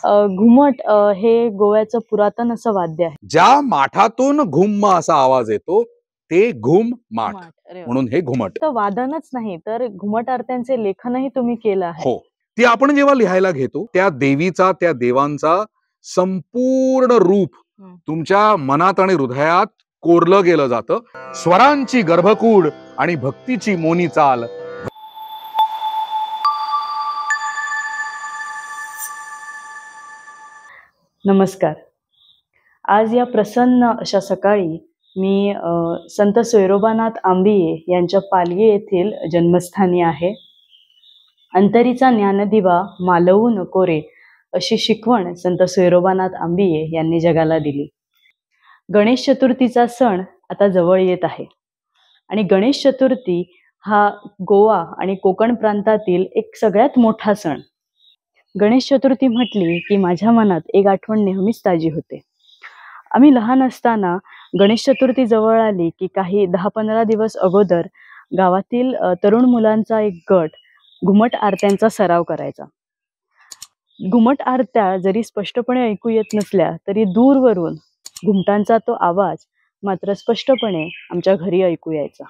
घुमट हे गोव्याचं पुरातन असं वाद्य आहे. ज्या माठातून घुम असा आवाज येतो ते घुम माठ, म्हणून हे घुमट. तर वादनच नाही तर घुमट आरत्यांचे लेखनही तुम्ही केलं आहे. हो, ती आपण जेव्हा लिहायला घेतो त्या देवीचा, त्या देवांचा संपूर्ण रूप तुमच्या मनात आणि हृदयात कोरलं गेलं जातं. स्वरांची गर्भकूड आणि भक्तीची मोनी चाल. नमस्कार. आज या प्रसन्न अशा सकाळी मी संत सोयरोबानाथ आंबिये यांच्या पालघी येथील जन्मस्थानी आहे. अंतरीचा ज्ञानदिवा मालवू नको रे अशी शिकवण संत सोयरोबानाथ आंबिये यांनी जगाला दिली. गणेश चतुर्थीचा सण आता जवळ येत आहे आणि गणेश चतुर्थी हा गोवा आणि कोकण प्रांतातील एक सगळ्यात मोठा सण. गणेश चतुर्थी म्हटली की माझ्या मनात एक आठवण नेहमीच ताजी होते. आम्ही लहान असताना गणेश चतुर्थी जवळ आली की काही 10-15 दिवस अगोदर गावातील तरुण मुलांचा एक गट घुमट आरत्यांचा सराव करायचा. घुमट आरत्या जरी स्पष्टपणे ऐकू येत नसल्या तरी दूरवरून घुमटांचा तो आवाज मात्र स्पष्टपणे आमच्या घरी ऐकू यायचा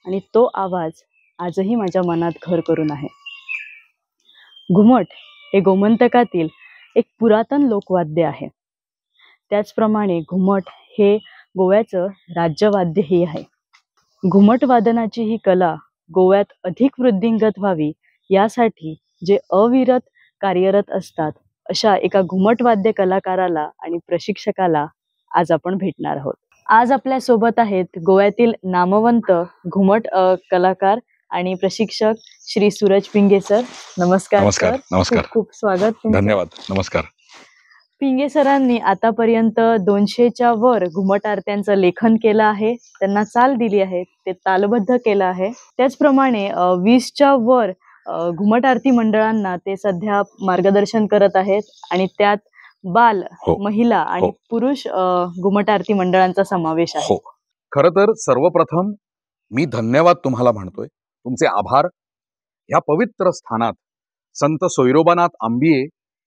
आणि तो आवाज आजही माझ्या मनात घर करून आहे. घुमट हे गोमंतकातील एक पुरातन लोकवाद्य आहे. त्याचप्रमाणे घुमट हे गोव्याचं राज्यवाद्यही आहे. घुमट वादनाची ही कला गोव्यात अधिक वृद्धिंगत व्हावी यासाठी जे अविरत कार्यरत असतात अशा एका घुमट वाद्य कलाकाराला आणि प्रशिक्षकाला आज आपण भेटणार आहोत. आज आपल्या सोबत आहेत गोव्यातील नामवंत घुमट कलाकार आणि प्रशिक्षक श्री सूरज पिंगे सर. नमस्कार. नमस्कार. नमस्कार. खूप स्वागत. धन्यवाद. नमस्कार. पिंगे सरांनी आतापर्यंत 200च्या वर घुमट आरत्यांचं लेखन केलं आहे. त्यांना चाल दिली आहे, ते तालबद्ध केलं आहे. त्याचप्रमाणे 20च्या वर घुमट आरती मंडळांना ते सध्या मार्गदर्शन करत आहेत आणि त्यात बाल, महिला आणि पुरुष घुमट आरती मंडळांचा समावेश आहे. हो, खरं तर सर्वप्रथम मी धन्यवाद तुम्हाला म्हणतोय. तुमचे आभार. ह्या पवित्र स्थानात संत सोयरोबानाथ आंबिये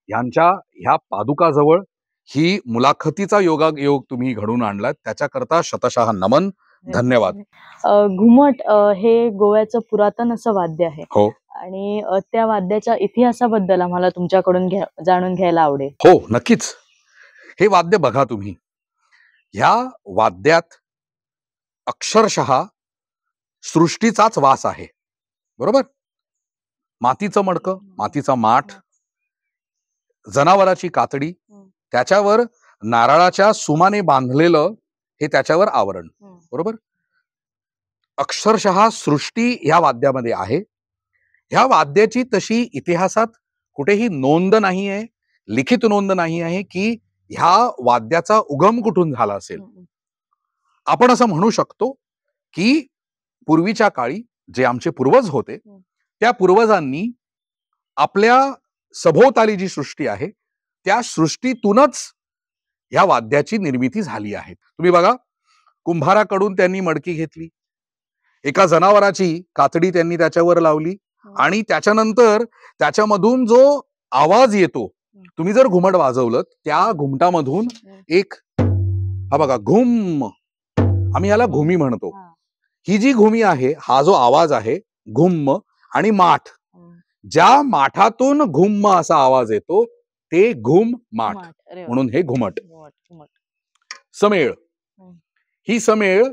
यांच्या ह्या पादुकाजवळ ही मुलाखतीचा योग तुम्ही घडून आणलात, त्याच्याकरता शतशः नमन. धन्यवाद. घुमट हे गोव्याचं पुरातन असं वाद्य आहे. हो, आणि त्या वाद्याच्या इतिहासाबद्दल आम्हाला तुमच्याकडून जाणून घ्यायला आवडेल. हो, नक्कीच. हे वाद्य बघा तुम्ही. ह्या वाद्यात अक्षरशः सृष्टीचाच वास आहे. बरोबर. मातीचं मडकं, मातीचा माठ, जनावराची कातडी, त्याच्यावर नारळाच्या सुमाने बांधलेलं हे त्याच्यावर आवरण. बरोबर. अक्षरशः सृष्टी ह्या वाद्यामध्ये आहे. ह्या वाद्याची तशी इतिहासात कुठेही नोंद नाही आहे, लिखित नोंद नाही आहे की ह्या वाद्याचा उगम कुठून झाला असेल. आपण असं म्हणू शकतो की पूर्वीच्या काळी जे आमचे पूर्वज होते त्या पूर्वजांनी आपल्या सभोवताली जी सृष्टी आहे त्या सृष्टीतूनच ह्या वाद्याची निर्मिती झाली आहे. तुम्ही बघा, कुंभाराकडून त्यांनी मडकी घेतली, एका जनावराची कातडी त्यांनी त्याच्यावर लावली आणि त्याच्यानंतर त्याच्यामधून जो आवाज येतो, तुम्ही जर घुमट वाजवलं त्या घुमटामधून एक, हा बघा घुम, आम्ही याला घुमी म्हणतो. ही जी घुमी आहे, हा जो आवाज आहे घुम, आणि माठ, ज्या माठातून घुम असा आवाज येतो ते घुम माठ, म्हणून हे घुमट. समेळ, ही समेळ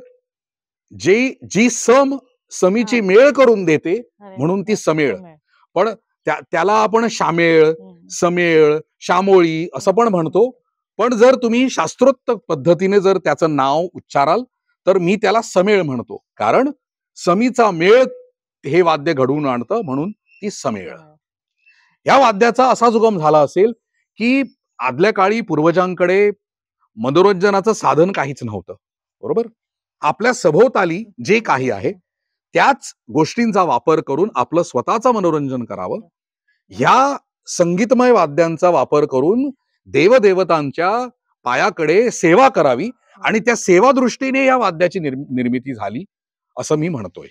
जी समीची मेळ करून देते म्हणून ती समेळ. पण त्याला आपण शामेळ, समेळ, शामोळी असं पण म्हणतो. पण जर तुम्ही शास्त्रोक्त पद्धतीने जर त्याचं नाव उच्चाराल तर मी त्याला समेळ म्हणतो, कारण समीचा मेळ हे वाद्य घडवून आणतं, म्हणून ती समेळ. या वाद्याचा असा उगम झाला असेल की आदल्या काळी पूर्वजांकडे मनोरंजनाचं साधन काहीच नव्हतं. बरोबर. आपल्या सभोवताली जे काही आहे त्याच गोष्टींचा वापर करून आपलं स्वतःचं मनोरंजन करावं. ह्या संगीतमय वाद्यांचा वापर करून देवदेवतांच्या पायाकडे सेवा करावी आणि त्या सेवा दृष्टीने या वाद्याची निर्मिती झाली असं मी म्हणतोय.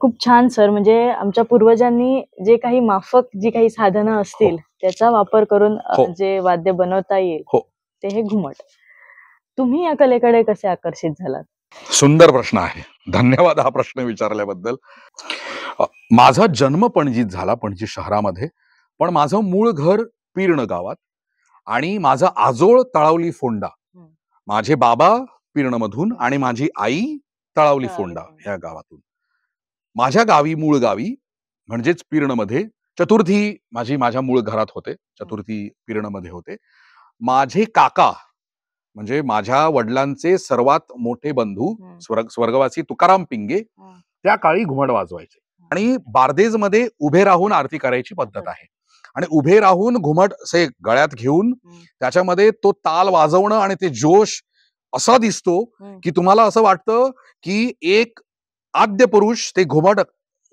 खूप छान सर. म्हणजे आमच्या पूर्वजांनी जे काही माफक जी काही साधनं असतील त्याचा वापर करून हो. जे वाद्य बनवता येईल हो. ते हे घुमट. तुम्ही या कलेकडे कसे आकर्षित झालात? सुंदर प्रश्न आहे. धन्यवाद हा प्रश्न विचारल्याबद्दल. माझा जन्म पणजीत झाला, पणजी शहरामध्ये, पण माझं मूळ घर पीर्ण गावात आणि माझा आजोळ तळावली फोंडा. माझे बाबा पीर्णमधून आणि माझी आई तळावली फोंडा या गावातून. माझ्या गावी, मूळ गावी म्हणजेच पीर्णमध्ये चतुर्थी माझ्या मूळ घरात होते. चतुर्थी पीर्णमध्ये होते. माझे काका म्हणजे माझ्या वडिलांचे सर्वात मोठे बंधू स्वर्गवासी तुकाराम पिंगे त्या काळी घुमट वाजवायचे. आणि बारदेजमध्ये उभे राहून आरती करायची पद्धत आहे. आणि उभे राहून घुमट असे गळ्यात घेऊन त्याच्यामध्ये तो ताल वाजवणं आणि ते जोश असा दिसतो की तुम्हाला असं वाटतं की एक आद्य पुरुष ते घुमट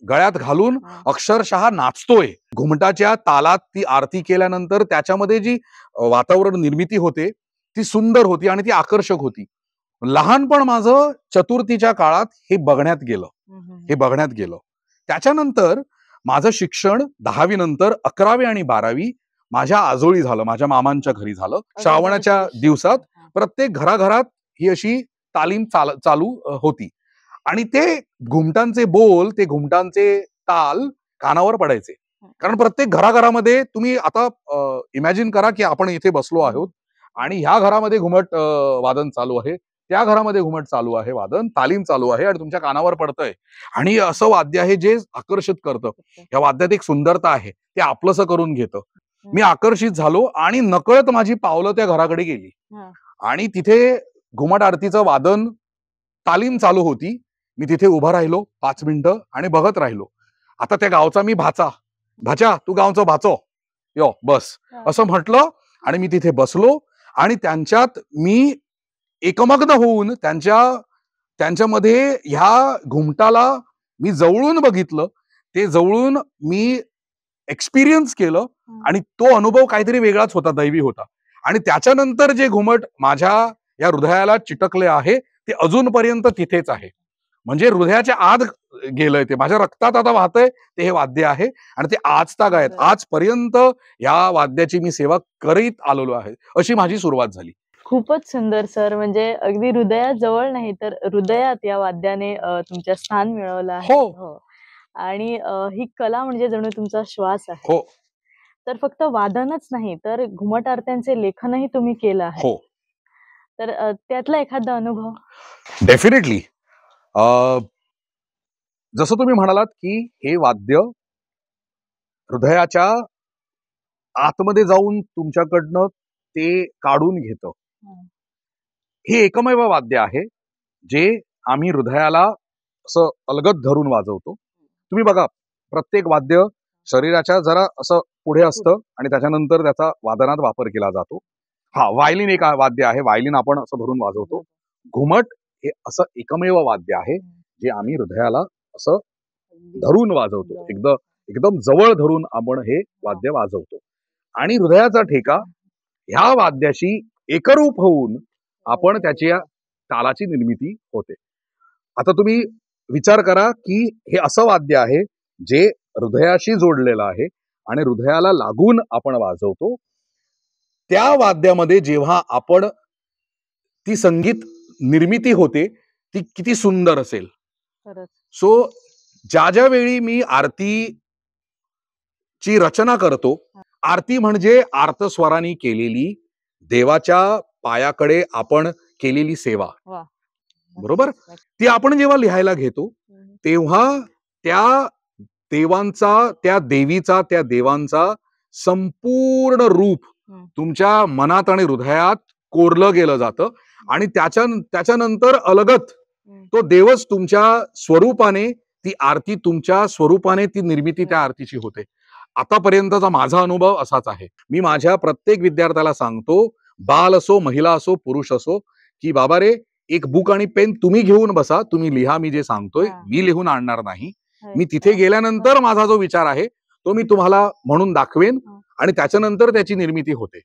गळ्यात घालून अक्षरशः नाचतोय. घुमटाच्या तालात ती आरती केल्यानंतर त्याच्यामध्ये जी वातावरण निर्मिती होते ती सुंदर होती आणि ती आकर्षक होती. लहानपण माझं चतुर्थीच्या काळात हे बघण्यात गेलं. त्याच्यानंतर माझं शिक्षण 10वी नंतर 11वी आणि 12वी माझ्या आजोळी झालं, माझ्या मामांच्या घरी झालं. श्रावणाच्या दिवसात प्रत्येक घराघरात ही अशी तालीम चालू होती आणि ते घुमटांचे बोल, ते घुमटांचे ताल कानावर पडायचे. कारण प्रत्येक घराघरामध्ये तुम्ही आता इमॅजिन करा की आपण इथे बसलो आहोत आणि ह्या घरामध्ये घुमट वादन चालू आहे, त्या घरामध्ये घुमट चालू आहे, वादन तालीम चालू आहे आणि तुमच्या कानावर पडतंय. आणि असं वाद्य आहे जे आकर्षित करतं. या वाद्यात एक सुंदरता आहे, ते आपलंसं करून घेतं. मी आकर्षित झालो आणि नकळत माझी पावलं त्या घराकडे गेली आणि तिथे घुमट आरतीचं वादन तालीम चालू होती. मी तिथे उभा राहिलो 5 मिनिटं आणि बघत राहिलो. आता त्या गावचा मी भाचा तू गावचं भाचो यो बस असं म्हटलं आणि मी तिथे बसलो आणि त्यांच्यात मी एकमग्न होऊन त्यांच्यामध्ये ह्या घुमटाला मी जवळून बघितलं. ते जवळून मी एक्सपिरियन्स केलं आणि तो अनुभव काहीतरी वेगळाच होता, दैवी होता. आणि त्याच्यानंतर जे घुमट माझ्या या हृदयाला चिटकले आहे ते अजूनपर्यंत तिथेच आहे. म्हणजे हृदयाच्या आत गेलंय, ते माझ्या रक्तात आता वाहतंय. ते हे वाद्य आहे आणि ते आजतागायत आजपर्यंत या वाद्याची मी सेवा करीत आलेलो आहे. अशी माझी सुरुवात झाली. खूपच सुंदर सर. म्हणजे अगदी हृदयात जवळ नाही तर हृदयात या वाद्याने तुमच्या स्थान मिळवलं आहे. हो. आणि ही कला म्हणजे जणू तुमचा श्वास आहे. हो. तर फक्त वादनच नाही तर घुमट आरत्यांचे लेखनही तुम्ही केलं आहे. हो. तर त्यातला एखादा अनुभव? डेफिनेटली. जसं तुम्ही म्हणालात की हे वाद्य हृदयाच्या आतमध्ये जाऊन तुमच्याकडनं ते काढून घेतं. हे एकमेव वाद्य आहे जे आम्ही हृदयाला असं अलगद धरून वाजवतो. तुम्ही बघा, प्रत्येक वाद्य शरीराच्या जरा असं पुढे असतं आणि त्याच्यानंतर त्याचा वादनात वापर केला जातो. व्हायलिन एक वाद्य आहे, व्हायलिन आपण असं धरून वाजवतो. घुमट हे असं एकमेव वाद्य आहे जे आम्ही हृदयाला असं धरून वाजवतो. एकदम जवळ धरून आपण हे वाद्य वाजवतो आणि हृदयाचा ठेका ह्या वाद्याशी एकरूप होऊन आपण त्याच्या तालाची निर्मिती होते. आता तुम्ही विचार करा की हे असं वाद्य आहे जे हृदयाशी जोडलेलं आहे आणि हृदयाला लागून आपण वाजवतो. त्या वाद्यामध्ये जेव्हा आपण ती संगीत निर्मिती होते ती किती सुंदर असेल. सो ज्या वेळी मी आरतीची रचना करतो, आरती म्हणजे आर्तस्वरांनी केलेली देवाच्या पायाकडे आपण केलेली सेवा, बरोबर? ती आपण जेव्हा लिहायला घेतो तेव्हा त्या देवांचा, त्या देवीचा, त्या देवांचा संपूर्ण रूप तुमच्या मनात आणि हृदयात कोरलं गेलं जातं आणि त्याच्यानंतर अलगत तो देवच तुमच्या स्वरूपाने, ती आरती तुमच्या स्वरूपाने, ती निर्मिती त्या आरतीची होते. आतापर्यंतचा माझा अनुभव असाच आहे. मी माझ्या प्रत्येक विद्यार्थ्याला सांगतो, बाल असो, महिला असो, पुरुष असो, की बाबा रे, एक बुक आणि पेन तुम्ही घेऊन बसा, तुम्ही लिहा मी जे सांगतोय. मी लिहून आणणार नाही. मी तिथे गेल्यानंतर माझा जो विचार आहे तो मी तुम्हाला म्हणून दाखवेन आणि त्याच्यानंतर त्याची निर्मिती होते.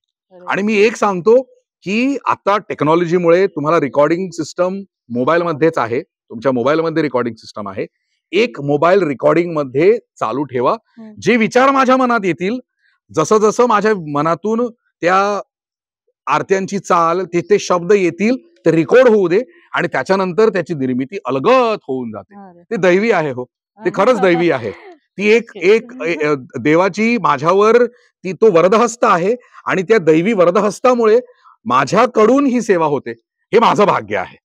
आणि मी एक सांगतो की आता टेक्नॉलॉजीमुळे तुम्हाला रेकॉर्डिंग सिस्टम मोबाईल मध्येच आहे. तुमच्या मोबाईलमध्ये रेकॉर्डिंग सिस्टम आहे. एक मोबाईल रेकॉर्डिंग मध्ये चालू ठेवा. जे विचार माझ्या मनात येतील जसं जसं माझ्या मनातून त्या आरत्यांची चाल ते शब्द येतील ते रेकॉर्ड होऊ दे आणि त्याच्यानंतर त्याची निर्मिती अलगद होऊन जाते. अरे. ते दैवी आहे हो. ते खरंच दैवी आहे. ती एक एक देवाची माझ्यावर ती तो वरदहस्त आहे आणि त्या दैवी वरदहस्तामुळे माझ्याकडून ही सेवा होते. हे माझं भाग्य आहे.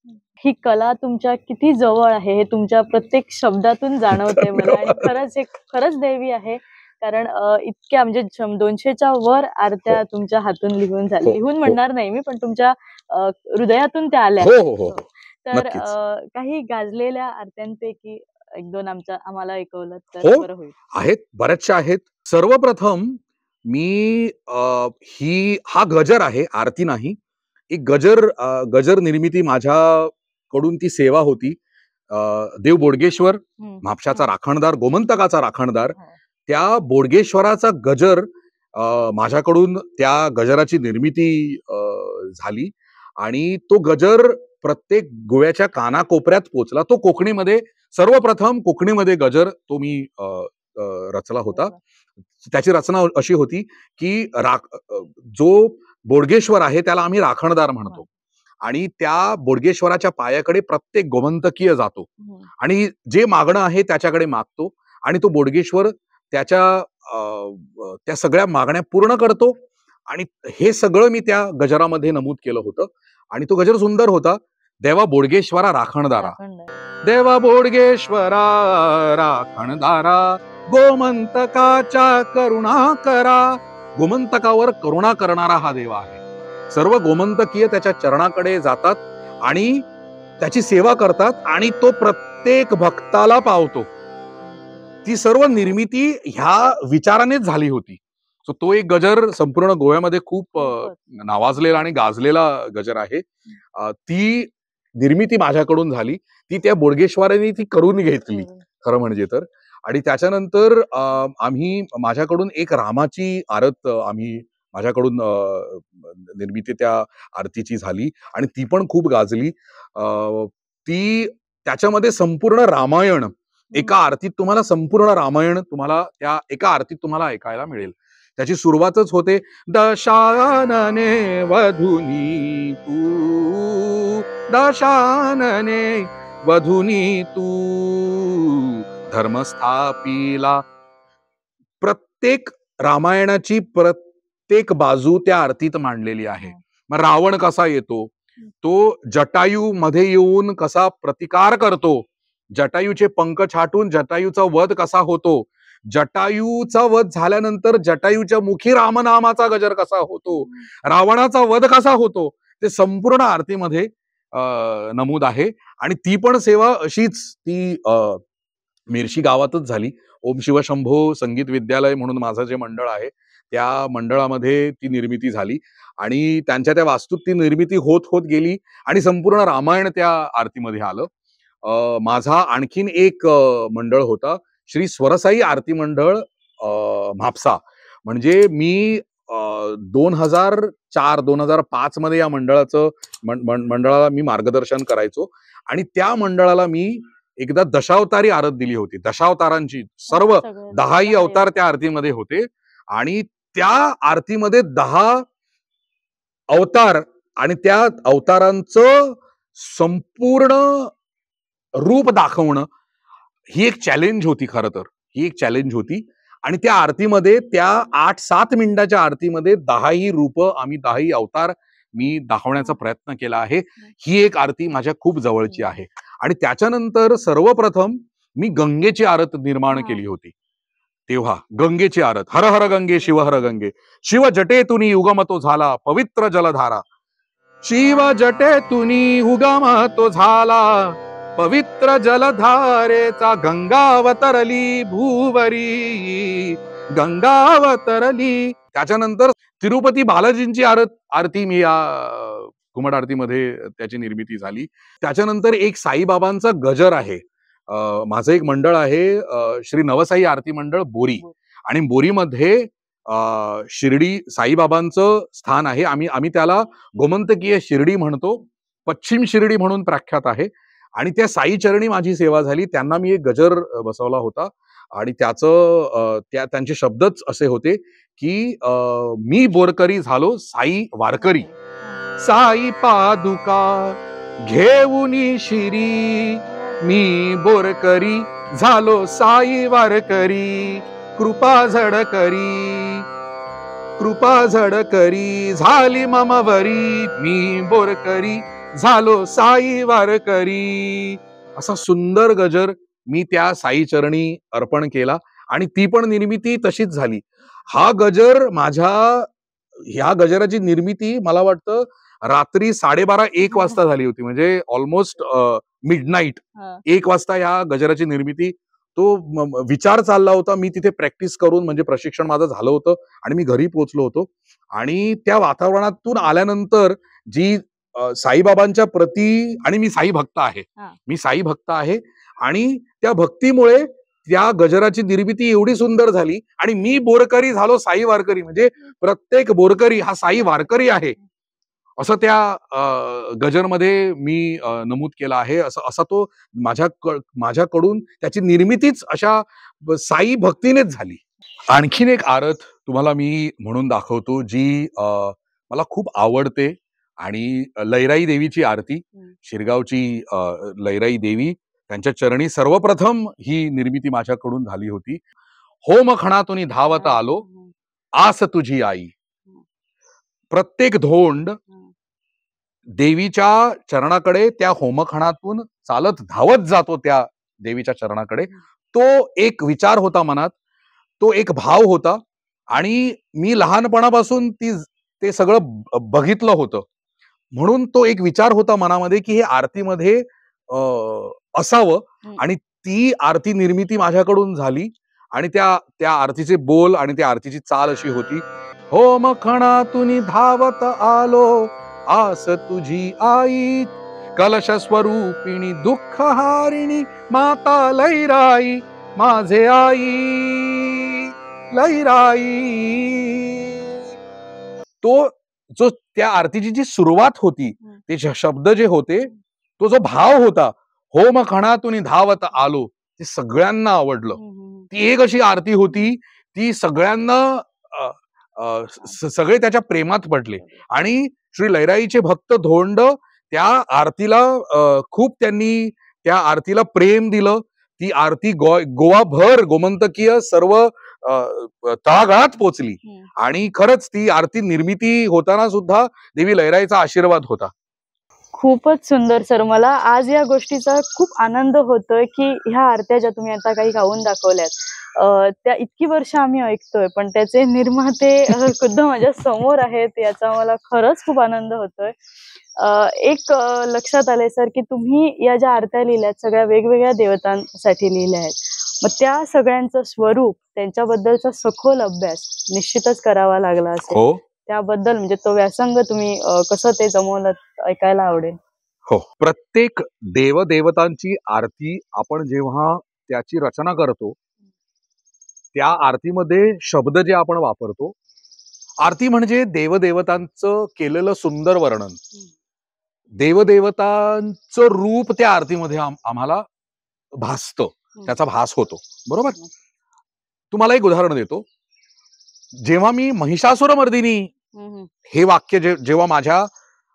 ही कला तुमच्या किती जवळ आहे हे तुमच्या प्रत्येक शब्दातून जाणवते मला आणि खरंच हे खरंच दैवी आहे. कारण इतक्या म्हणजे 200च्या वर आरत्या तुमच्या हातून लिहून झाल्या. लिहून म्हणणार नाही मी, पण तुमच्या हृदयातून त्या आल्या. तर काही गाजलेल्या आरत्यांपैकी एक दोन आम्हाला ऐकवलं तर बरं होईल. आहेत, बऱ्याचशा आहेत. सर्वप्रथम मी हा गजर आहे, आरती नाही. एक गजर निर्मिती माझ्याकडून ती सेवा होती. देव बोडगेश्वर, म्हापशाचा राखणदार, गोमंतकाचा राखणदार, त्या बोडगेश्वराचा गजर माझ्याकडून त्या गजराची निर्मिती झाली आणि तो गजर प्रत्येक गोव्याच्या कानाकोपऱ्यात पोचला. तो कोकणीमध्ये सर्वप्रथम कोकणीमध्ये गजर तो मी रचला होता. त्याची रचना अशी होती की जो बोडगेश्वर आहे त्याला आम्ही राखणदार म्हणतो आणि त्या बोडगेश्वराच्या पायाकडे प्रत्येक गोमंतकीय जातो आणि जे मागणं आहे त्याच्याकडे मागतो आणि तो बोडगेश्वर त्या सगळ्या मागण्या पूर्ण करतो आणि हे सगळं मी त्या गजरामध्ये नमूद केलं होतं आणि तो गजर सुंदर होता. देवा बोडगेश्वरा राखणदारा, देवा बोडगेश्वरा राखणदारा, गोमंतकाच्या करुणा करा. गोमंतकावर करुणा करणारा हा देव आहे. सर्व गोमंतकीय त्याच्या चरणाकडे जातात आणि त्याची सेवा करतात आणि तो प्रत्येक भक्ताला पावतो. ती सर्व निर्मिती ह्या विचारानेच झाली होती. सो तो एक गजर संपूर्ण गोव्यामध्ये खूप नावाजलेला आणि गाजलेला गजर आहे. ती निर्मिती माझ्याकडून झाली. ती त्या बोडगेश्वरांनी ती करून घेतली खरं म्हणजे तर. आणि त्याच्यानंतर माझ्याकडून एक रामाची आरत माझ्याकडून निर्मिती त्या आरतीची झाली आणि ती पण खूप गाजली. ती त्याच्यामध्ये संपूर्ण रामायण एका आरतीत तुम्हाला संपूर्ण रामायण तुम्हाला त्या एका आरतीत तुम्हाला ऐकायला मिळेल. त्याची सुरुवातच होते दशानने वधुनी तू, दशानने वधुनी तू धर्मस्थापिला. प्रत्येक रामायणाची प्रत्येक बाजू त्या आरतीत मांडलेली आहे. मग रावण कसा येतो, तो जटायू मध्ये येऊन कसा प्रतिकार करतो, जटायूचे पंख छाटून जटायूचा वध कसा होतो, जटायूचा वध झाल्यानंतर जटायूच्या मुखी रामनामाचा गजर कसा होतो, रावणाचा वध कसा होतो, ते संपूर्ण आरतीमध्ये नमूद आहे. आणि ती पण सेवा अशीच ती मिरशी गावातच झाली. ओम शिव शंभो संगीत विद्यालय म्हणून माझं जे मंडळ आहे त्या मंडळामध्ये ती निर्मिती झाली आणि त्यांच्या त्या वास्तूत ती निर्मिती होत होत गेली आणि संपूर्ण रामायण त्या आरतीमध्ये आलं. माझा आणखीन एक मंडळ होता, श्री स्वरसाई आरती मंडळ म्हापसा. म्हणजे मी 2004-2005 मध्ये या मंडळाला मी मार्गदर्शन करायचो आणि त्या मंडळाला मी एकदा दशावतारी आरत दिली होती. दशावतारांची सर्व 10ही अवतार त्या आरतीमध्ये होते आणि त्या आरतीमध्ये 10 अवतार आणि त्या अवतारांचं संपूर्ण रूप दाखवणं ही एक चॅलेंज होती. खरं तर ही एक चॅलेंज होती आणि त्या आरतीमध्ये त्या 8-7 मिनिटाच्या आरतीमध्ये 10ही रूप आम्ही 10ही अवतार मी दाखवण्याचा प्रयत्न केला आहे. ही एक आरती माझ्या खूप जवळची आहे. आणि त्याच्यानंतर सर्वप्रथम मी गंगेची आरत निर्माण केली होती. तेव्हा गंगेची आरत, हर हर गंगे शिव हर गंगे, शिव जटेतुनी उगम तो झाला पवित्र जलधारा, शिव जटेतुनी उगम तो झाला पवित्र जलधारेचा, गंगावतरली भूवरी गंगावतरली. त्याच्यानंतर तिरुपती बालाजींची आरती मी या घुमट आरतीमध्ये त्याची निर्मिती झाली. त्याच्यानंतर एक साईबाबांचा गजर आहे. माझं एक मंडळ आहे श्री नवसाई आरती मंडळ बोरी आणि बोरीमध्ये शिर्डी साईबाबांचं स्थान आहे. आम्ही त्याला गोमंतकीय शिर्डी म्हणतो, पश्चिम शिर्डी म्हणून प्रख्यात आहे. आणि त्या साई चरणी माझी सेवा झाली. त्यांना मी एक गजर बसवला होता आणि त्यांचे शब्दच असे होते की मी बोरकरी झालो साई वारकरी. साई पादुका घेऊनी शिरी, मी बोरकरी झालो साई वारकरी. कृपा झडकरी, कृपा झडकरी झाली ममवरी, मी बोरकरी झालो साई वारकरी. असा सुंदर गजर मी त्या साई चरणी अर्पण केला आणि ती पण निर्मिती तशीच झाली. हा गजर ह्या गजराची निर्मिती मला वाटतं रात्री 12:30-1 वाजता झाली होती. म्हणजे ऑलमोस्ट मिडनाईट 1 वाजता ह्या गजराची निर्मिती. तो विचार चालला होता. मी तिथे प्रॅक्टिस करून म्हणजे प्रशिक्षण माझं झालं होतं आणि मी घरी पोहोचलो होतो. आणि त्या वातावरणातून आल्यानंतर जी साईबाबांच्या प्रती, आणि मी साई भक्त आहे, मी साई भक्त आहे, आणि त्या भक्तीमुळे त्या गजराची निर्मिती एवढी सुंदर झाली आणि मी बोरकरी झालो साई वारकरी. म्हणजे प्रत्येक बोरकरी हा साई वारकरी आहे असं त्या गजरमध्ये मी नमूद केला आहे. असा तो माझ्याकडून त्याची निर्मितीच अशा साई भक्तीनेच झाली. आणखीन एक आरत तुम्हाला मी म्हणून दाखवतो जी मला खूप आवडते, आणि लैराई देवीची आरती, शिरगावची लैराई देवी, त्यांच्या चरणी सर्वप्रथम ही निर्मिती माझ्याकडून झाली होती. होम खणातून धावत आलो, आस तुझी आई. प्रत्येक धोंड देवीच्या चरणाकडे त्या होमखणातून चालत धावत जातो त्या देवीच्या चरणाकडे. तो एक विचार होता मनात, तो एक भाव होता, आणि मी लहानपणापासून ते सगळं बघितलं होतं. म्हणून तो एक विचार होता मनामध्ये की हे आरतीमध्ये असावं, आणि ती आरती निर्मिती माझ्याकडून झाली. आणि त्या आरतीचे बोल आणि त्या आरतीची चाल अशी होती. होमखणातून धावत आलो, आस तुझी आई, कलश स्वरूपिणी दुःख हारिणी, माता लैराई माझे आई, लैराई. तो जो त्या आरतीची जी सुरुवात होती, ते शब्द जे होते, तो जो भाव होता, होम खणातून धावत आलो, ते सगळ्यांना आवडलं. ती एक अशी आरती होती, ती सगळ्यांना सगळे त्याच्या प्रेमात पडले. आणि श्री लैराईचे भक्त धोंड त्या आरतीला खूप त्यांनी त्या आरतीला प्रेम दिलं. ती आरती गोवाभर गोमंतकीय सर्व तळागाळात पोचली. आणि खरंच ती आरती निर्मिती होताना सुद्धा देवी लैराईचा आशीर्वाद होता. खूपच सुंदर सर. मला आज या गोष्टीचा खूप आनंद होतोय की ह्या आरत्या ज्या तुम्ही आता काही गाऊन दाखवल्यात त्या इतकी वर्ष आम्ही ऐकतोय, पण त्याचे निर्माते खुद्द माझ्या समोर आहेत, याचा मला खरंच खूप आनंद होतोय. एक लक्षात आलंय सर की तुम्ही या ज्या आरत्या लिहिल्यात सगळ्या वेगवेगळ्या देवतांसाठी लिहिल्या आहेत. मग त्या सगळ्यांचं स्वरूप, त्यांच्याबद्दलचा सखोल अभ्यास निश्चितच करावा लागला असेल. त्याबद्दल म्हणजे तो व्यासंग तुम्ही कसं ते जमवलं ऐकायला आवडेल. हो, प्रत्येक देवदेवतांची आरती आपण जेव्हा त्याची रचना करतो, त्या आरतीमध्ये शब्द जे आपण वापरतो, आरती म्हणजे देवदेवतांचं केलेलं सुंदर वर्णन, देवदेवतांचं रूप त्या आरतीमध्ये आम्हाला भासतं, त्याचा भास होतो. बरोबर. तुम्हाला एक उदाहरण देतो. जेव्हा मी महिषासुरमर्दिनी हे वाक्य जेव्हा माझ्या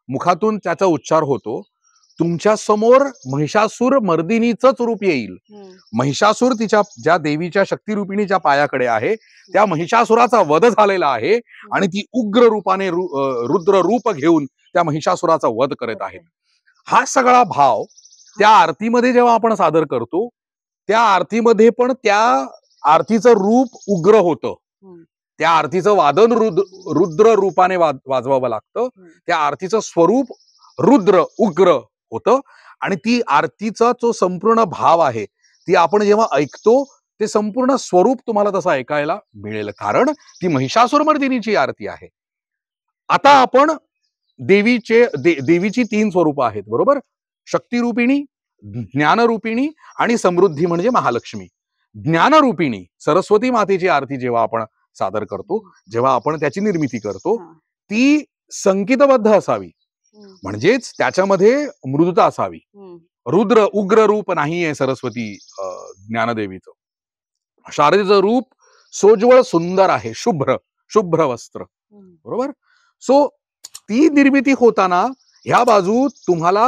मुखातून त्याचा उच्चार होतो, तुमच्या समोर महिषासुर मर्दिनीचंच रूप येईल. महिषासुर तिच्या ज्या देवीच्या शक्तिरूपिणीच्या पायाकडे आहे, त्या महिषासुराचा वध झालेला आहे, आणि ती उग्र रूपाने रुद्र रूप घेऊन त्या महिषासुराचा वध करत आहे. हा सगळा भाव त्या आरतीमध्ये जेव्हा आपण सादर करतो, त्या आरतीमध्ये पण त्या आरतीचं रूप उग्र होतं. त्या आरतीचं वादन रुद्र रूपाने वाजवावं लागतं. त्या आरतीचं स्वरूप रुद्र उग्र होतं. आणि ती आरतीचा जो संपूर्ण भाव आहे, ती आपण जेव्हा ऐकतो, ते संपूर्ण स्वरूप तुम्हाला तसं ऐकायला मिळेल, कारण ती महिषासुरमर्दिनीची आरती आहे. आता आपण देवीची 3 स्वरूपं आहेत. बरोबर. शक्तिरूपिणी, ज्ञानरूपिणी आणि समृद्धी म्हणजे महालक्ष्मी. ज्ञानरूपिणी सरस्वती मातेची आरती जेव्हा आपण सादर करतो, जेव्हा आपण त्याची निर्मिती करतो, ती संकेतबद्ध असावी, म्हणजेच त्याच्यामध्ये मृदुता असावी. रुद्र उग्र रूप नाहीये सरस्वती ज्ञानदेवीचं. शारदेचं रूप सोज्वळ सुंदर आहे, शुभ्र. शुभ्र वस्त्र, बरोबर. सो ती निर्मिती होताना ह्या बाजू तुम्हाला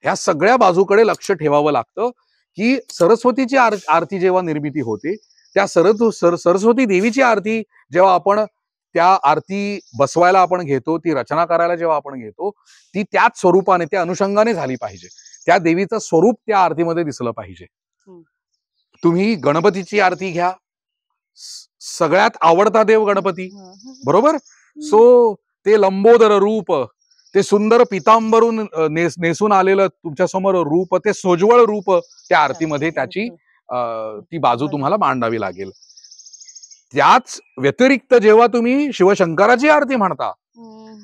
ह्या सगळ्या बाजूकडे लक्ष ठेवावं लागतं की सरस्वतीची आरती जेव्हा निर्मिती होते त्या सरस्वती देवीची आरती जेव्हा आपण त्या आरती बसवायला आपण घेतो, ती रचना करायला जेव्हा आपण घेतो, ती त्याच स्वरूपाने त्या अनुषंगाने झाली पाहिजे. त्या देवीचं स्वरूप त्या आरतीमध्ये दिसलं पाहिजे. तुम्ही गणपतीची आरती घ्या, सगळ्यात आवडता देव गणपती, बरोबर. सो ते लंबोदर रूप, ते सुंदर पितांबरून नेसून आलेलं तुमच्या समोर रूप, ते सोज्वळ रूप त्या आरतीमध्ये त्याची ती बाजू तुम्हाला मांडावी लागेल. त्याच व्यतिरिक्त जेव्हा तुम्ही शिवशंकराची आरती म्हणता,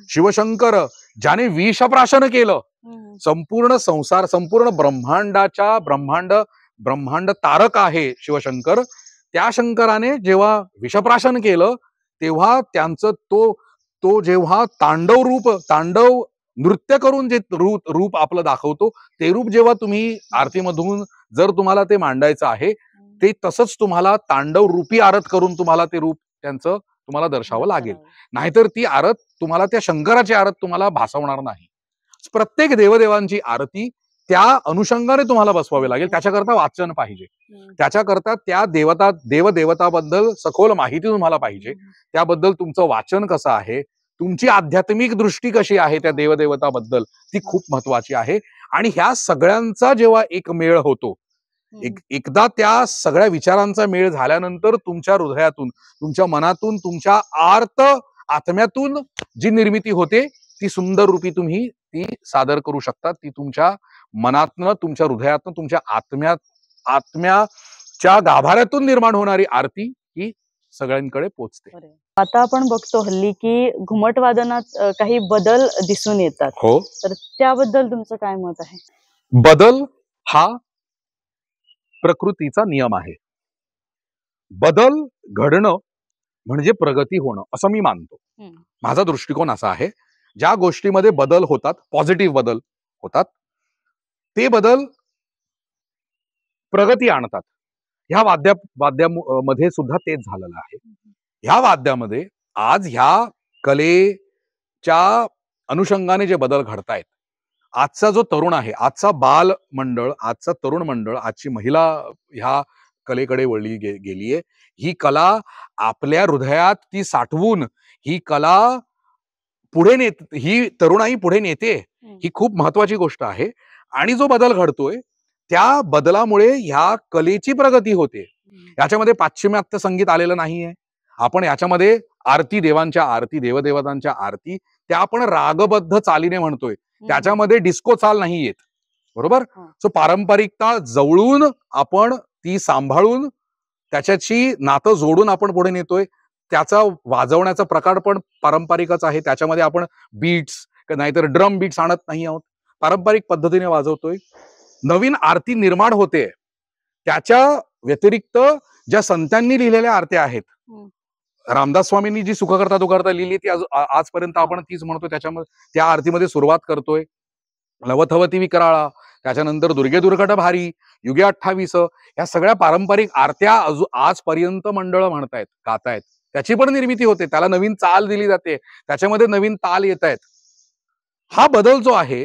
शिवशंकर ज्याने विषप्राशन केलं, संपूर्ण संसार, संपूर्ण ब्रह्मांड तारक आहे शिवशंकर, त्या शंकराने जेव्हा विषप्राशन केलं तेव्हा त्यांचं तो जेव्हा तांडव नृत्य करून जे रूप आपलं दाखवतो, ते रूप जेव्हा तुम्ही आरतीमधून जर तुम्हाला ते मांडायचं आहे, ते तसंच तुम्हाला तांडव रूपी आरत करून तुम्हाला ते रूप त्यांचं तुम्हाला दर्शावं लागेल. नाहीतर ती आरत तुम्हाला, त्या शंकराची आरत तुम्हाला भासवणार नाही. प्रत्येक देवदेवांची आरती त्या अनुषंगाने तुम्हाला बसवावी लागेल. त्याच्याकरता वाचन पाहिजे, त्याच्याकरता त्या देवदेवताबद्दल सखोल माहिती तुम्हाला पाहिजे, त्याबद्दल तुमचं वाचन कसं आहे, तुमची आध्यात्मिक दृष्टी कशी आहे त्या देवदेवताबद्दल, ती खूप महत्वाची आहे. आणि ह्या सगळ्यांचा जेव्हा एक मेळ होतो, एकदा त्या सगळ्या विचारांचा मेळ झाल्यानंतर तुमच्या हृदयातून, तुमच्या मनातून, तुमच्या आर्त आत्म्यातून जी निर्मिती होते, ती सुंदर रूपी तुम्ही ती सादर करू शकता. ती तुमच्या मनातनं, तुमच्या हृदयातनं, तुमच्या आत्म्याच्या गाभाऱ्यातून निर्माण होणारी आरती ही सगळ्यांकडे पोचते. आता आपण बघतो हल्ली की घुमट वादनात काही बदल दिसून येतात. हो, तर त्याबद्दल तुमचं काय मत आहे? बदल हा प्रकृतीचा नियम आहे. बदल घडणं म्हणजे प्रगती होणं असं मी मानतो. माझा दृष्टिकोन असा आहे, ज्या गोष्टीमध्ये बदल होतात, पॉझिटिव्ह बदल होतात, ते बदल प्रगती आणतात. ह्या वाद्यामध्ये सुद्धा तेच झालेलं आहे. ह्या वाद्यामध्ये आज ह्या कलेच्या अनुषंगाने जे बदल घडतायत, आजचा जो तरुण आहे, आजचा बाल मंडळ, आजचा तरुण मंडळ, आजची महिला ह्या कलेकडे वळली गेलीये. ही कला आपल्या हृदयात ती साठवून ही कला पुढे ही तरुणाई पुढे नेते, ही खूप महत्वाची गोष्ट आहे. आणि जो बदल घडतोय त्या बदलामुळे ह्या कलेची प्रगती होते. याच्यामध्ये पाश्चिमात्य संगीत आलेलं नाहीये. आपण याच्यामध्ये आरती, देवांच्या आरती, देवदेवतांच्या आरती त्या आपण रागबद्ध चालीने म्हणतोय, त्याच्यामध्ये डिस्को चाल नाही येत, बरोबर. सो पारंपरिकता जवळून आपण ती सांभाळून त्याच्याशी नातं जोडून आपण पुढे नेतोय. त्याचा वाजवण्याचा प्रकार पण पारंपरिकच आहे. त्याच्यामध्ये आपण बीट्स नाहीतर ड्रम बीट्स आणत नाही आहोत, पारंपरिक पद्धतीने वाजवतोय. नवीन आरती निर्माण होते, त्याच्या व्यतिरिक्त ज्या संतांनी लिहिलेल्या आरत्या आहेत, रामदास स्वामींनी जी सुखकर्ता दुखकर्ता लिहिली ती आजपर्यंत आपण तीच म्हणतोय. त्याच्यामध्ये त्या आरतीमध्ये सुरुवात करतोय लवथवती विकराळा, त्याच्यानंतर दुर्गे दुर्घट भारी, युगे 28, या सगळ्या पारंपरिक आरत्या आजपर्यंत मंडळ म्हणतायत, गातायत. त्याची पण निर्मिती होते, त्याला नवीन चाल दिली जाते, त्याच्यामध्ये नवीन ताल येत आहेत. हा बदल जो आहे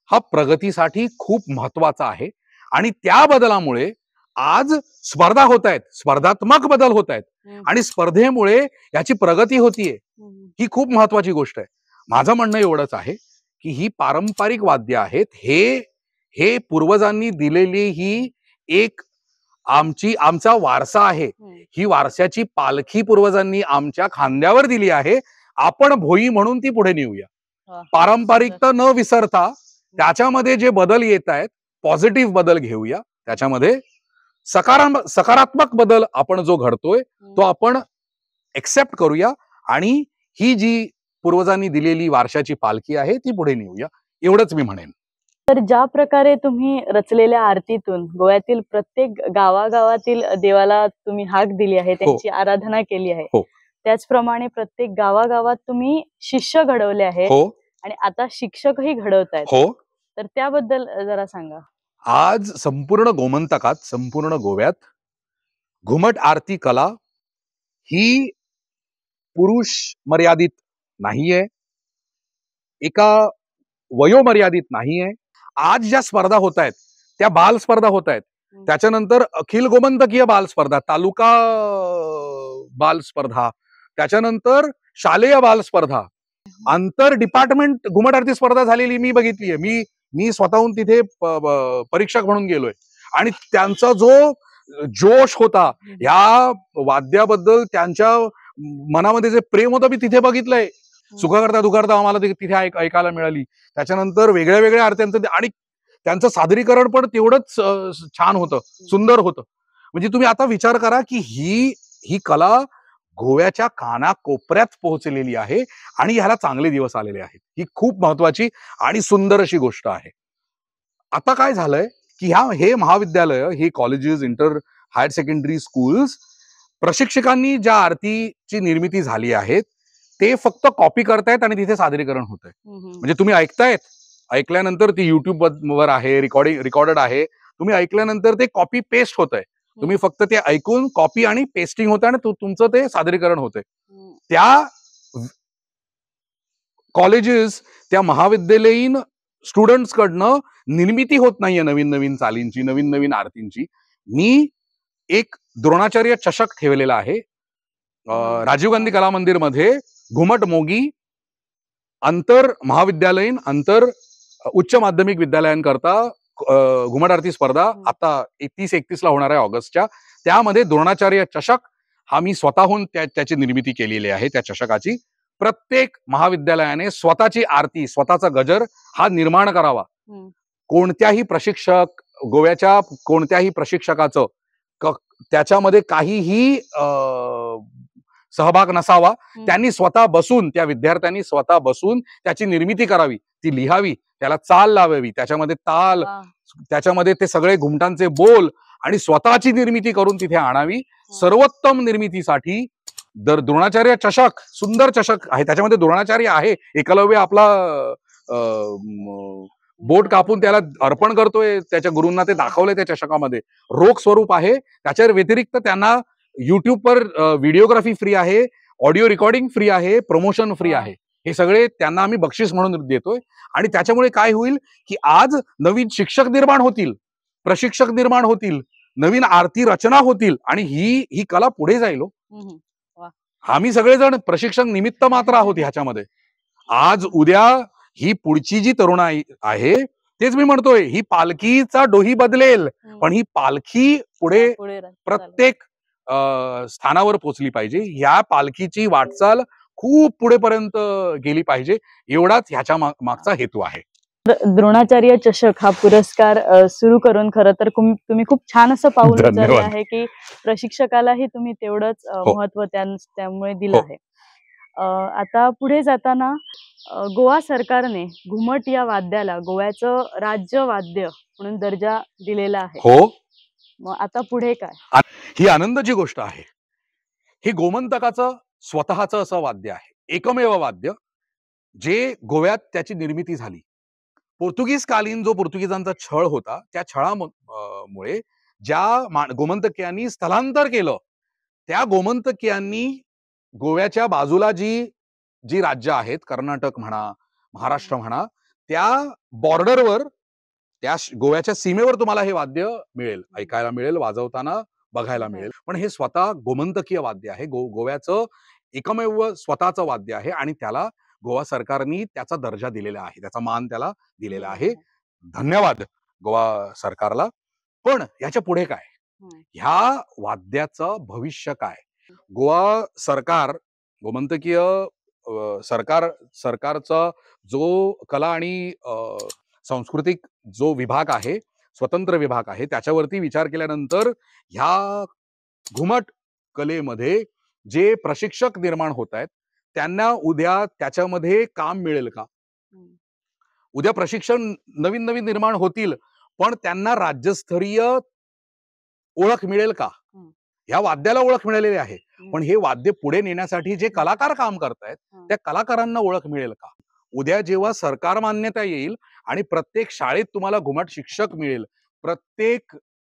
हा प्रगतीसाठी खूप महत्वाचा आहे. आणि त्या बदलामुळे आज स्पर्धा होत आहेत, स्पर्धात्मक बदल होत आहेत, आणि स्पर्धेमुळे याची प्रगती होतीये. ही खूप महत्वाची गोष्ट आहे. माझं म्हणणं एवढंच आहे की ही पारंपरिक वाद्य आहेत, हे पूर्वजांनी दिलेली ही एक आमचा वारसा आहे. ही वारशाची पालखी पूर्वजांनी आमच्या खांद्यावर दिली आहे. आपण भोई म्हणून ती पुढे नेऊया. पारंपरिकता न विसरता त्याच्यामध्ये जे बदल येत आहेत, पॉझिटिव्ह बदल घेऊया. त्याच्यामध्ये सकारात्मक बदल आपण जो घडतोय तो आपण एक्सेप्ट करूया, आणि ही जी पूर्वजांनी दिलेली वारशाची पालखी आहे ती पुढे नेऊया, एवढंच मी म्हणेन. तर ज्या प्रकारे तुम्ही रचलेल्या आरतीतून गोव्यातील प्रत्येक गावागावातील देवाला तुम्ही हाक दिली आहे, त्यांची आराधना केली आहे, त्याचप्रमाणे प्रत्येक गावागावात तुम्ही शिष्य घडवले आहेत, आणि आता शिक्षकही घडवत आहेत. तर त्याबद्दल जरा सांगा. आज संपूर्ण गोमंतकात, संपूर्ण गोव्यात घुमट आरती कला ही पुरुष मर्यादित नाहीये, एका वयोमर्यादित नाहीये. आज ज्या स्पर्धा होत आहेत त्या बाल स्पर्धा होत आहेत. त्याच्यानंतर अखिल गोमंतकीय बाल स्पर्धा, तालुका बाल स्पर्धा, त्याच्यानंतर शालेय बाल स्पर्धा, आंतर डिपार्टमेंट घुमट आरती स्पर्धा झालेली मी बघितलीये. मी स्वतःहून तिथे परीक्षक म्हणून गेलोय आणि त्यांचा जो जोश होता ह्या वाद्याबद्दल, त्यांच्या मनामध्ये जे प्रेम होतं मी तिथे बघितलंय. सुखकर्ता दुखकर्ता आम्हाला तिथे ऐकायला मिळाली. त्याच्यानंतर वेगळ्या वेगळ्या आरत्यांचं आणि त्यांचं सादरीकरण पण तेवढंच छान होतं, सुंदर होतं. म्हणजे तुम्ही आता विचार करा की ही कला गोव्याच्या कानाकोपऱ्यात पोहोचलेली आहे आणि ह्याला चांगले दिवस आलेले आहेत. ही खूप महत्वाची आणि सुंदर अशी गोष्ट आहे. आता काय झालंय की हे महाविद्यालय, हे colleges, inter higher secondary schools, प्रशिक्षकांनी ज्या आरतीची निर्मिती झाली आहे ते फक्त कॉपी करतायत आणि तिथे सादरीकरण होत आहे. म्हणजे तुम्ही ऐकल्यानंतर ती युट्यूब वर आहे, रेकॉर्डेड आहे, तुम्ही ऐकल्यानंतर ते कॉपी पेस्ट होत आहे. तुम्ही फक्त ते ऐकून कॉपी आणि पेस्टिंग होत आहे आणि तुमचं ते सादरीकरण होतंय. त्या कॉलेजेस, त्या महाविद्यालयीन स्टुडंट्स कडनं निर्मिती होत नाहीये नवीन नवीन चालींची, नवीन नवीन आरतींची. मी एक द्रोणाचार्य चषक ठेवलेला आहे राजीव गांधी कला मंदिर मध्ये, घुमट मोगी आंतर महाविद्यालयीन, आंतर उच्च माध्यमिक विद्यालयांकरता घुमट आरती स्पर्धा आता 30-31 ला होणार आहे ऑगस्टच्या. त्यामध्ये द्रोणाचार्य चषक हा मी स्वतःहून त्याची निर्मिती केलेली आहे. त्या चषकाची प्रत्येक महाविद्यालयाने स्वतःची आरती, स्वतःचा गजर हा निर्माण करावा. कोणत्याही प्रशिक्षक, गोव्याच्या कोणत्याही प्रशिक्षकाचं त्याच्यामध्ये काहीही सहभाग नसावा. त्यांनी स्वतः बसून, त्या विद्यार्थ्यांनी स्वतः बसून त्याची निर्मिती करावी, ती लिहावी, त्याला चाल लावावी, त्याच्यामध्ये ताल, त्याच्यामध्ये ते सगळे घुमटांचे बोल आणि स्वतःची निर्मिती करून तिथे आणावी. सर्वोत्तम निर्मितीसाठी द्रोणाचार्य चषक, सुंदर चषक आहे, त्याच्यामध्ये द्रोणाचार्य आहे, एकलव्य आपला बोट कापून त्याला अर्पण करतोय त्याच्या गुरूंना, ते दाखवलंय त्या चषकामध्ये. रोख स्वरूप आहे. त्याच्या व्यतिरिक्त त्यांना युट्यूबवर व्हिडिओग्राफी फ्री आहे, ऑडिओ रेकॉर्डिंग फ्री आहे, प्रमोशन फ्री आहे. हे सगळे त्यांना आम्ही बक्षीस म्हणून देतोय. आणि त्याच्यामुळे काय होईल की आज नवीन शिक्षक निर्माण होतील, प्रशिक्षक निर्माण होतील, नवीन आरती रचना होतील आणि ही कला पुढे जाईल. आम्ही सगळेजण प्रशिक्षक निमित्त मात्र आहोत ह्याच्यामध्ये. आज उद्या ही पुढची जी तरुणाई आहे, तेच मी म्हणतोय, ही पालखीचा डोही बदलेल, पण ही पालखी पुढे प्रत्येक स्थानावर पोहोचली पाहिजे. ह्या पालखीची वाटचाल खूप पुढेपर्यंत गेली पाहिजे, एवढाच ह्याच्या मागचा हेतू आहे. द्रोणाचार्य चषक हा पुरस्कार सुरू करून खरं तर तुम्ही खूप छान असं पाऊल उचललं आहे की प्रशिक्षकालाही तुम्ही तेवढंच महत्व त्यामुळे दिलं आहे. आता पुढे जाताना गोवा सरकारने घुमट या वाद्याला गोव्याचं राज्य वाद्य म्हणून दर्जा दिलेला आहे. हो. मग आता पुढे काय? ही आनंदाची गोष्ट आहे. हे गोमंतकाचं स्वतःचं असं वाद्य आहे, एकमेव वाद्य जे गोव्यात त्याची निर्मिती झाली. पोर्तुगीज कालीन जो पोर्तुगीजांचा छळ होता, त्या छळामुळे ज्या गोमंतकीयांनी स्थलांतर केलं, त्या गोमंतकीयांनी गोव्याच्या बाजूला जी राज्य आहेत, कर्नाटक म्हणा, महाराष्ट्र म्हणा, त्या बॉर्डरवर, त्या गोव्याच्या सीमेवर तुम्हाला हे वाद्य मिळेल, ऐकायला मिळेल, वाजवताना बघायला मिळेल. पण हे स्वतः गोमंतकीय वाद्य आहे, गोव्याचं एकमेव स्वतःचं वाद्य आहे आणि त्याला गोवा सरकारने त्याचा दर्जा दिलेला आहे, त्याचा मान त्याला दिलेला आहे. धन्यवाद गोवा सरकारला. पण याच्या पुढे काय? ह्या वाद्याचं भविष्य काय? गोवा सरकार, गोमंतकीय सरकारचा जो कला आणि सांस्कृतिक जो विभाग आहे, स्वतंत्र विभाग आहे, त्याच्यावरती विचार केल्यानंतर ह्या घुमट कलेमध्ये जे प्रशिक्षक निर्माण होत आहेत त्यांना उद्या त्याच्यामध्ये काम मिळेल का? उद्या प्रशिक्षण नवीन नवीन निर्माण होतील, पण त्यांना राज्यस्तरीय ओळख मिळेल का? ह्या वाद्याला ओळख मिळालेली आहे, पण हे वाद्य पुढे नेण्यासाठी जे कलाकार काम करतायत त्या कलाकारांना ओळख मिळेल का? उद्या जेव्हा सरकार मान्यता येईल आणि प्रत्येक शाळेत तुम्हाला घुमट शिक्षक मिळेल, प्रत्येक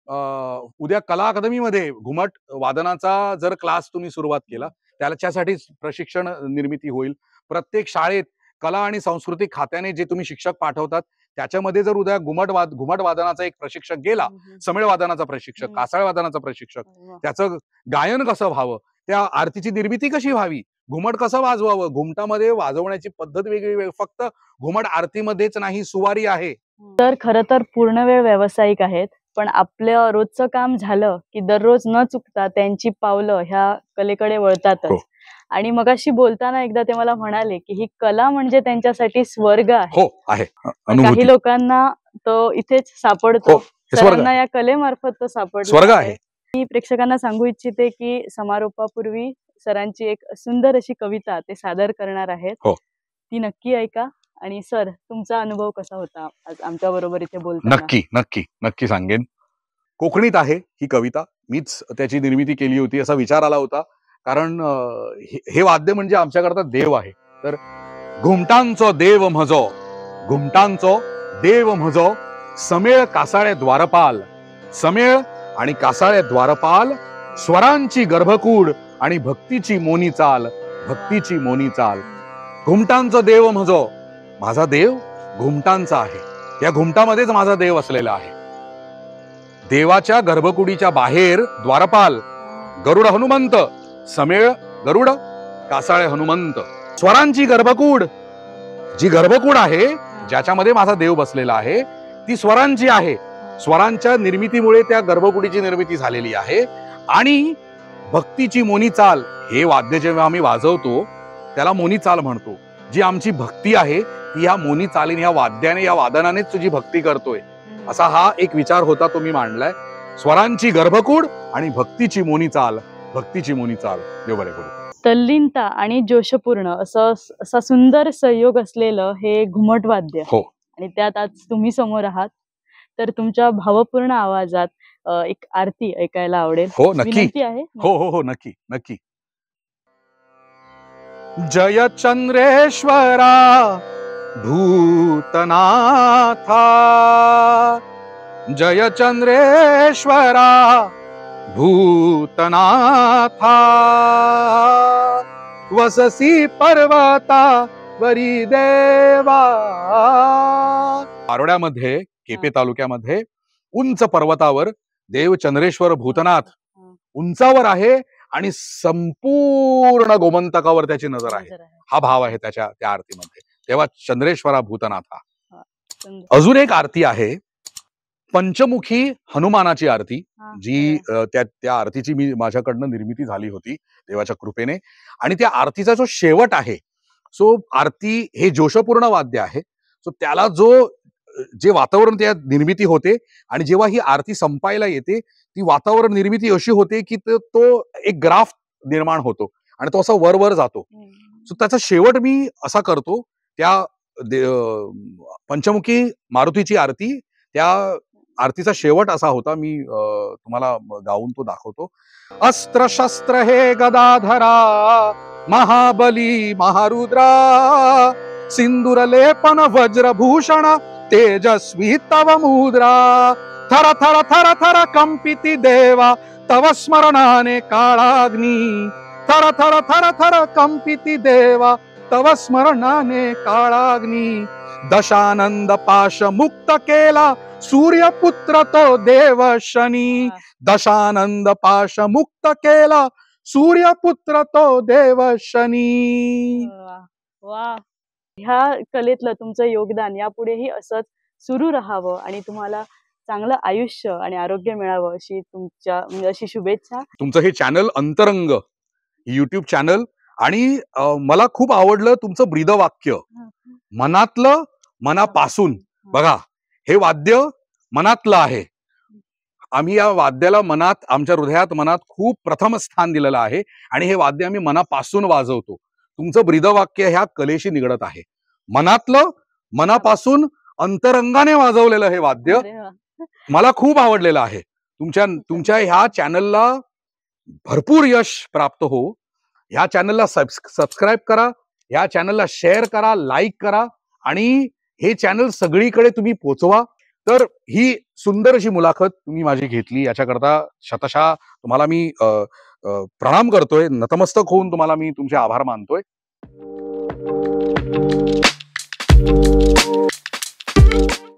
उद्या कला अकादमीमध्ये घुमट वादनाचा जर क्लास तुम्ही सुरुवात केला, त्याच्यासाठी प्रशिक्षण निर्मिती होईल. प्रत्येक शाळेत कला आणि सांस्कृतिक खात्याने जे तुम्ही शिक्षक पाठवतात त्याच्यामध्ये जर उद्या घुमट वादनाचा एक प्रशिक्षक गेला, समेळ वादनाचा प्रशिक्षक, कासाळ वादनाचा प्रशिक्षक, त्याचं गायन कसं व्हावं, त्या आरतीची निर्मिती कशी व्हावी, घुमट कसं वाजवावं, घुमटामध्ये वाजवण्याची पद्धत वेगळी, फक्त घुमट आरतीमध्येच नाही, सुवारी आहे. तर खरं तर पूर्णवेळ व्यावसायिक आहेत, पण आपलं रोजचं काम झालं की दररोज न चुकता त्यांची पावलं ह्या कलेकडे वळतातच. आणि मगाशी बोलताना एकदा ते मला म्हणाले की ही कला म्हणजे त्यांच्यासाठी स्वर्ग आहे. हो आहे. काही लोकांना तो इथेच सापडतो, सरांना या कलेमार्फत तो सापडतो, स्वर्ग आहे. मी प्रेक्षकांना सांगू इच्छिते की समारोपापूर्वी सरांची एक सुंदर अशी कविता ते सादर करणार आहेत. ती नक्की ऐका. आणि सर, तुमचा अनुभव कसा होता आज आमच्या बरोबर इथे बोलताना? नक्की नक्की नक्की सांगेन. कोकणीत आहे ही कविता, मीच त्याची निर्मिती केली होती, असा विचार आला होता, कारण हे वाद्य म्हणजे आमच्याकरता देव आहे. तर घुमटांचो देव म्हजो, घुमटांचो देव म्हजो, समेळ कासाळे द्वारपाल, समेळ आणि कासाळे द्वारपाल, स्वरांची गर्भकूड आणि भक्तीची मोनी चाल, भक्तीची मोनी चाल. घुमटांचो देव म्हजो, माझा देव घुमटांचा आहे, या घुमटामध्येच माझा देव असलेला आहे. देवाच्या गर्भकुडीच्या बाहेर द्वारपाल, गरुड हनुमंत, समेळ गरुड, कासाळे हनुमंत. स्वरांची गर्भकूड, जी गर्भकूड आहे ज्याच्यामध्ये माझा देव बसलेला आहे ती स्वरांची आहे. स्वरांच्या निर्मितीमुळे त्या गर्भकुडीची निर्मिती झालेली आहे. आणि भक्तीची मोनी चाल, हे वाद्य जेव्हा आम्ही वाजवतो त्याला मोनी चाल म्हणतो. जी आमची भक्ती आहे ती ह्या मोनी चालीने, ह्या वाद्याने, या वादनानेच तुझी भक्ती करतोय, असा हा एक विचार होता, तो मी मांडलाय. स्वरांची गर्भकूड आणि भक्तीची मोनी चाल, भक्तीची मोनी चाल. देव बरे करू. तल्लीनता आणि जोशपूर्ण असा सुंदर संयोग असलेलं हे घुमट वाद्य. आणि त्यात आज तुम्ही समोर आहात, तर तुमच्या भावपूर्ण आवाजात एक आरती ऐकायला आवडेल. हो नक्की आहे. हो हो हो नक्की नक्की. जय चंद्रेश्वरा भूतनाथा, जय चंद्रेश्वरा भूतनाथा, वससी पर्वता वरी देवा. पारोड्यामध्ये, केपे तालुक्यामध्ये उंच पर्वतावर देव चंद्रेश्वर भूतनाथ उंचावर आहे आणि संपूर्ण गोमंतकावर त्याची नजर आहे. हा भाव आहे त्या आरतीमध्ये. तेव्हा चंद्रेश्वरा भूतनाथा. अजून एक आरती आहे, पंचमुखी हनुमानाची आरती, जी त्या आरतीची मी माझ्याकडनं निर्मिती झाली होती देवाच्या कृपेने. आणि त्या आरतीचा जो शेवट आहे, सो आरती हे जोशपूर्ण वाद्य आहे. सो त्याला जे वातावरण त्या निर्मिती होते आणि जेव्हा ही आरती संपायला येते ती वातावरण निर्मिती अशी होते की तो एक ग्राफ निर्माण होतो आणि तो असा वर जातो. सो त्याचा शेवट मी असा करतो, त्या पंचमुखी मारुतीची आरती, त्या आरतीचा शेवट असा होता, मी तुम्हाला गाऊन तो दाखवतो. अस्त्र शस्त्र हे गदाधरा, महाबली महारुद्रा, सिंदूर लेपन वज्रभूषण, तेजस्वी तव मुद्रा, थर थर थर थर कंपिती देवा, तव स्मरणाने काळाग्नी, थर थर थर थर कंपिती देवा, तव स्मरणाने काळाग्नी. दशानंद पाश मुक्त केला, सूर्यपुत्र तो देव शनी, दशानंद पाश मुक्त केला, सूर्यपुत्र तो देव शनी. वा, ह्या कलेतलं तुमचं योगदान यापुढेही असंच सुरू राहावं आणि तुम्हाला चांगलं आयुष्य आणि आरोग्य मिळावं अशी शुभेच्छा. तुमचं हे चॅनल अंतरंग युट्यूब चॅनल, आणि मला खूप आवडलं तुमचं ब्रीदवाक्य, मनातलं मनापासून. बघा, हे वाद्य मनातलं आहे. आम्ही या वाद्याला मनात, आमच्या हृदयात, मनात खूप प्रथम स्थान दिलेलं आहे आणि हे वाद्य आम्ही मनापासून वाजवतो. तुमचं ब्रीदवाक्य ह्या कलेशी निगडत आहे. मनातलं मनापासून अंतरंगाने वाजवलेलं हे वाद्य मला खूप आवडलेलं आहे. तुमच्या ह्या चॅनलला भरपूर यश प्राप्त हो. ह्या चॅनलला सबस्क्राईब करा, ह्या चॅनलला शेअर करा, लाईक करा आणि हे चॅनल सगळीकडे तुम्ही पोचवा. तर ही सुंदर अशी मुलाखत तुम्ही माझी घेतली, याच्याकरता शतशः तुम्हाला मी प्रणाम करतोय, नतमस्तक होऊन तुम्हाला मी तुमचे आभार मानतोय.